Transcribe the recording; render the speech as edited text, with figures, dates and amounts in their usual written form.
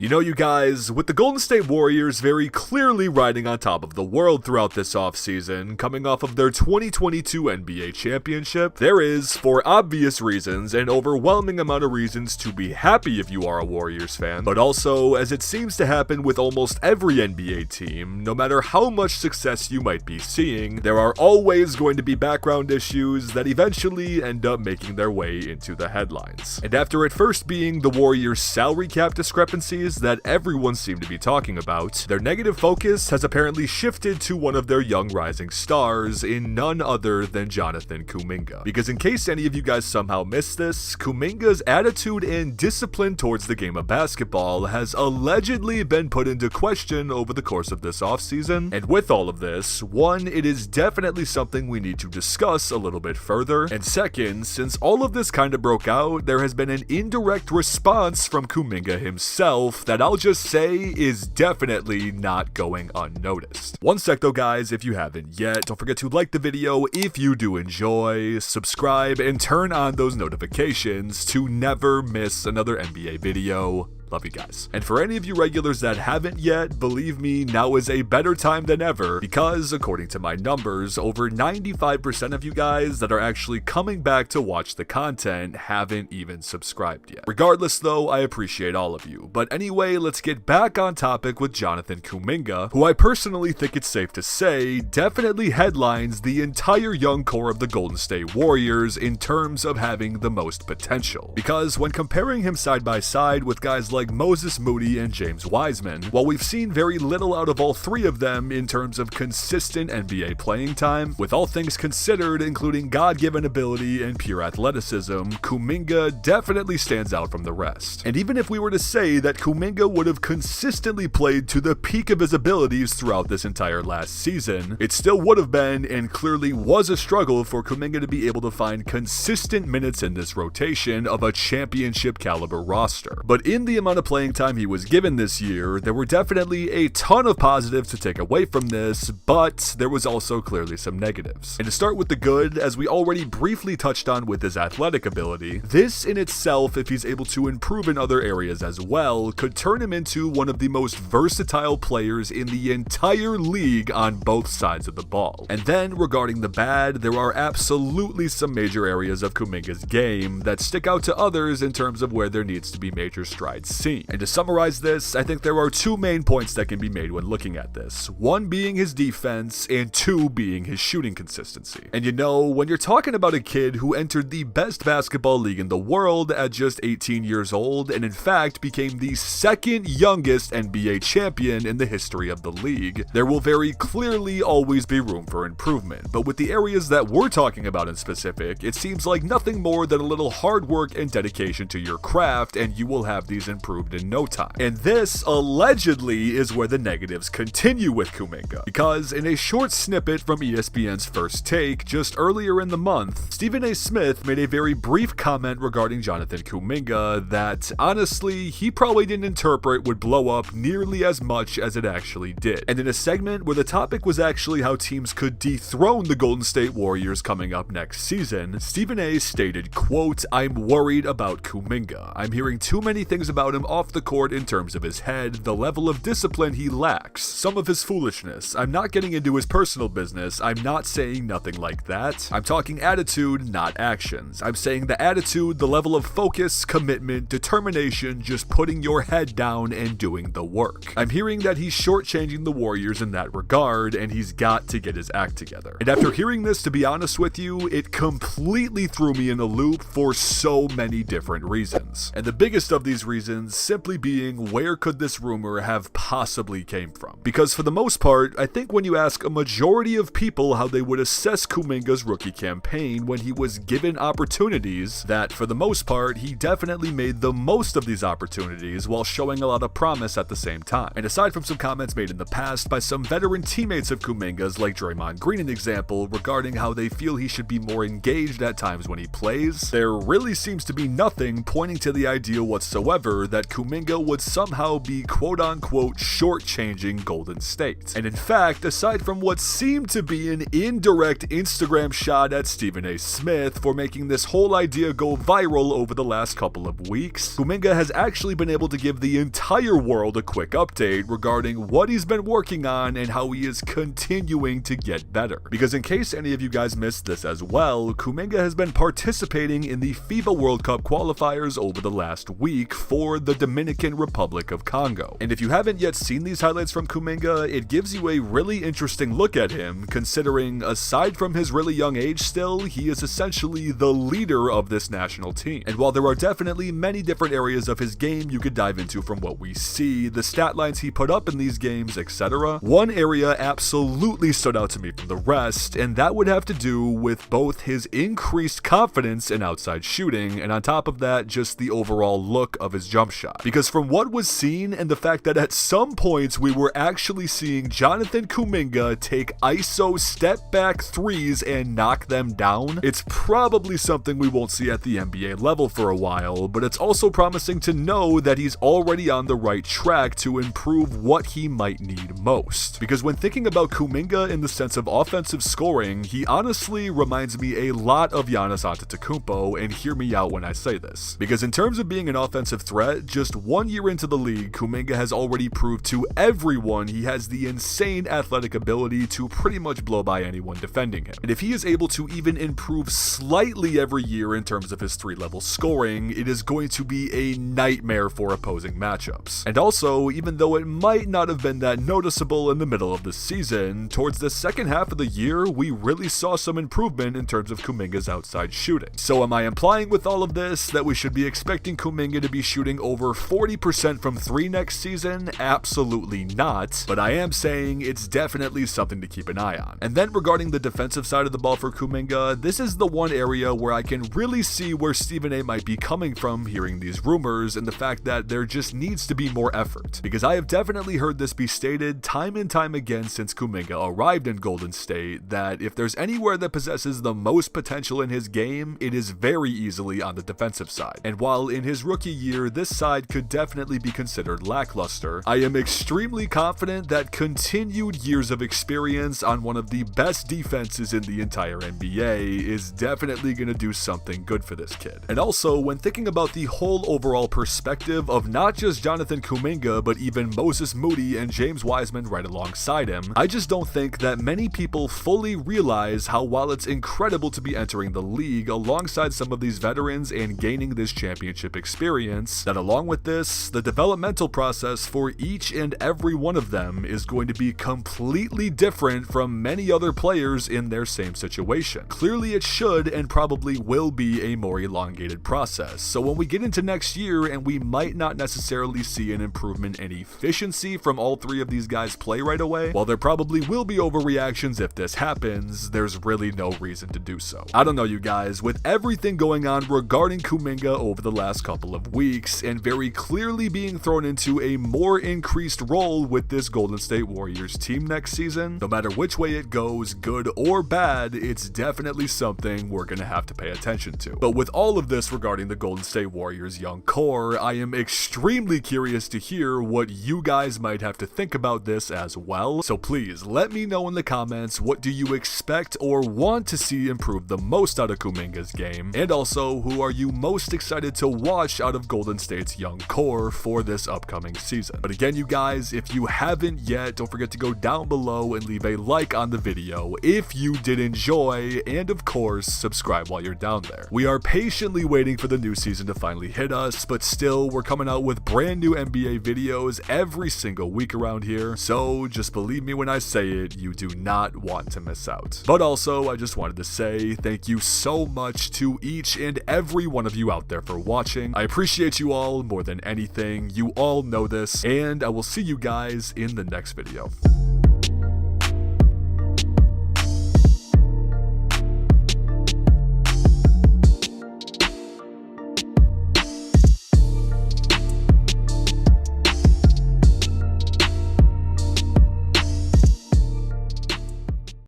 You know, you guys, with the Golden State Warriors very clearly riding on top of the world throughout this offseason, coming off of their 2022 NBA championship, there is, for obvious reasons, an overwhelming amount of reasons to be happy if you are a Warriors fan, but also, as it seems to happen with almost every NBA team, no matter how much success you might be seeing, there are always going to be background issues that eventually end up making their way into the headlines. And after at first being the Warriors' salary cap discrepancies that everyone seemed to be talking about, their negative focus has apparently shifted to one of their young rising stars in none other than Jonathan Kuminga. Because in case any of you guys somehow missed this, Kuminga's attitude and discipline towards the game of basketball has allegedly been put into question over the course of this offseason. And with all of this, one, it is definitely something we need to discuss a little bit further, and second, since all of this kind of broke out, there has been an indirect response from Kuminga himself that I'll just say is definitely not going unnoticed. One sec though, guys, if you haven't yet, don't forget to like the video if you do enjoy, subscribe, and turn on those notifications to never miss another NBA video. Love you guys. And for any of you regulars that haven't yet, believe me, now is a better time than ever because, according to my numbers, over 95% of you guys that are actually coming back to watch the content haven't even subscribed yet. Regardless though, I appreciate all of you. But anyway, let's get back on topic with Jonathan Kuminga, who I personally think it's safe to say definitely headlines the entire young core of the Golden State Warriors in terms of having the most potential. Because when comparing him side by side with guys like Moses Moody and James Wiseman, while we've seen very little out of all three of them in terms of consistent NBA playing time, with all things considered, including God-given ability and pure athleticism, Kuminga definitely stands out from the rest. And even if we were to say that Kuminga would have consistently played to the peak of his abilities throughout this entire last season, it still would have been and clearly was a struggle for Kuminga to be able to find consistent minutes in this rotation of a championship caliber roster. But in the amount of playing time he was given this year, there were definitely a ton of positives to take away from this, but there was also clearly some negatives. And to start with the good, as we already briefly touched on with his athletic ability, this in itself, if he's able to improve in other areas as well, could turn him into one of the most versatile players in the entire league on both sides of the ball. And then regarding the bad, there are absolutely some major areas of Kuminga's game that stick out to others in terms of where there needs to be major strides seen. And to summarize this, I think there are two main points that can be made when looking at this. One being his defense, and two being his shooting consistency. And you know, when you're talking about a kid who entered the best basketball league in the world at just 18 years old, and in fact became the second youngest NBA champion in the history of the league, there will very clearly always be room for improvement. But with the areas that we're talking about in specific, it seems like nothing more than a little hard work and dedication to your craft, and you will have these improved in no time. And this allegedly is where the negatives continue with Kuminga, because in a short snippet from ESPN's First Take just earlier in the month, Stephen A. Smith made a very brief comment regarding Jonathan Kuminga that honestly he probably didn't interpret would blow up nearly as much as it actually did. And in a segment where the topic was actually how teams could dethrone the Golden State Warriors coming up next season, Stephen A. stated, quote, "I'm worried about Kuminga. I'm hearing too many things about him off the court in terms of his head, the level of discipline he lacks, some of his foolishness. I'm not getting into his personal business. I'm not saying nothing like that. I'm talking attitude, not actions. I'm saying the attitude, the level of focus, commitment, determination, just putting your head down and doing the work. I'm hearing that he's shortchanging the Warriors in that regard, and he's got to get his act together." And after hearing this, to be honest with you, it completely threw me in a loop for so many different reasons. And the biggest of these reasons simply being, where could this rumor have possibly came from? Because for the most part, I think when you ask a majority of people how they would assess Kuminga's rookie campaign when he was given opportunities, that for the most part, he definitely made the most of these opportunities while showing a lot of promise at the same time. And aside from some comments made in the past by some veteran teammates of Kuminga's like Draymond Green, an example, regarding how they feel he should be more engaged at times when he plays, there really seems to be nothing pointing to the idea whatsoever that Kuminga would somehow be quote-unquote shortchanging Golden State. And in fact, aside from what seemed to be an indirect Instagram shot at Stephen A. Smith for making this whole idea go viral over the last couple of weeks, Kuminga has actually been able to give the entire world a quick update regarding what he's been working on and how he is continuing to get better. Because in case any of you guys missed this as well, Kuminga has been participating in the FIBA World Cup qualifiers over the last week for the Dominican Republic of Congo. And if you haven't yet seen these highlights from Kuminga, it gives you a really interesting look at him, considering aside from his really young age still, he is essentially the leader of this national team. And while there are definitely many different areas of his game you could dive into from what we see, the stat lines he put up in these games, etc., one area absolutely stood out to me from the rest, and that would have to do with both his increased confidence in outside shooting, and on top of that, just the overall look of his jump shot. Because from what was seen and the fact that at some points we were actually seeing Jonathan Kuminga take ISO step back threes and knock them down, it's probably something we won't see at the NBA level for a while, but it's also promising to know that he's already on the right track to improve what he might need most. Because when thinking about Kuminga in the sense of offensive scoring, he honestly reminds me a lot of Giannis Antetokounmpo, and hear me out when I say this. Because in terms of being an offensive threat, just 1 year into the league, Kuminga has already proved to everyone he has the insane athletic ability to pretty much blow by anyone defending him. And if he is able to even improve slightly every year in terms of his 3-level scoring, it is going to be a nightmare for opposing matchups. And also, even though it might not have been that noticeable in the middle of the season, towards the second half of the year, we really saw some improvement in terms of Kuminga's outside shooting. So am I implying with all of this that we should be expecting Kuminga to be shooting over 40% from 3 next season? Absolutely not, but I am saying it's definitely something to keep an eye on. And then regarding the defensive side of the ball for Kuminga, this is the one area where I can really see where Stephen A. might be coming from hearing these rumors, and the fact that there just needs to be more effort. Because I have definitely heard this be stated time and time again since Kuminga arrived in Golden State, that if there's anywhere that possesses the most potential in his game, it is very easily on the defensive side. And while in his rookie year, this side could definitely be considered lackluster, I am extremely confident that continued years of experience on one of the best defenses in the entire NBA is definitely going to do something good for this kid. And also, when thinking about the whole overall perspective of not just Jonathan Kuminga, but even Moses Moody and James Wiseman right alongside him, I just don't think that many people fully realize how, while it's incredible to be entering the league alongside some of these veterans and gaining this championship experience, that along with this, the developmental process for each and every one of them is going to be completely different from many other players in their same situation. Clearly it should and probably will be a more elongated process. So when we get into next year and we might not necessarily see an improvement in efficiency from all 3 of these guys play right away, while there probably will be overreactions if this happens, there's really no reason to do so. I don't know, you guys, with everything going on regarding Kuminga over the last couple of weeks, and very clearly being thrown into a more increased role with this Golden State Warriors team next season, no matter which way it goes, good or bad, it's definitely something we're gonna have to pay attention to. But with all of this regarding the Golden State Warriors young core, I am extremely curious to hear what you guys might have to think about this as well. So please let me know in the comments, what do you expect or want to see improve the most out of Kuminga's game, and also who are you most excited to watch out of Golden State's young core for this upcoming season. But again, you guys, if you haven't yet, don't forget to go down below and leave a like on the video if you did enjoy, and of course subscribe while you're down there. We are patiently waiting for the new season to finally hit us, but still, we're coming out with brand new NBA videos every single week around here, so just believe me when I say it, you do not want to miss out. But also, I just wanted to say thank you so much to each and every one of you out there for watching. I appreciate you all more than anything. You all know this, and I will see you guys in the next video.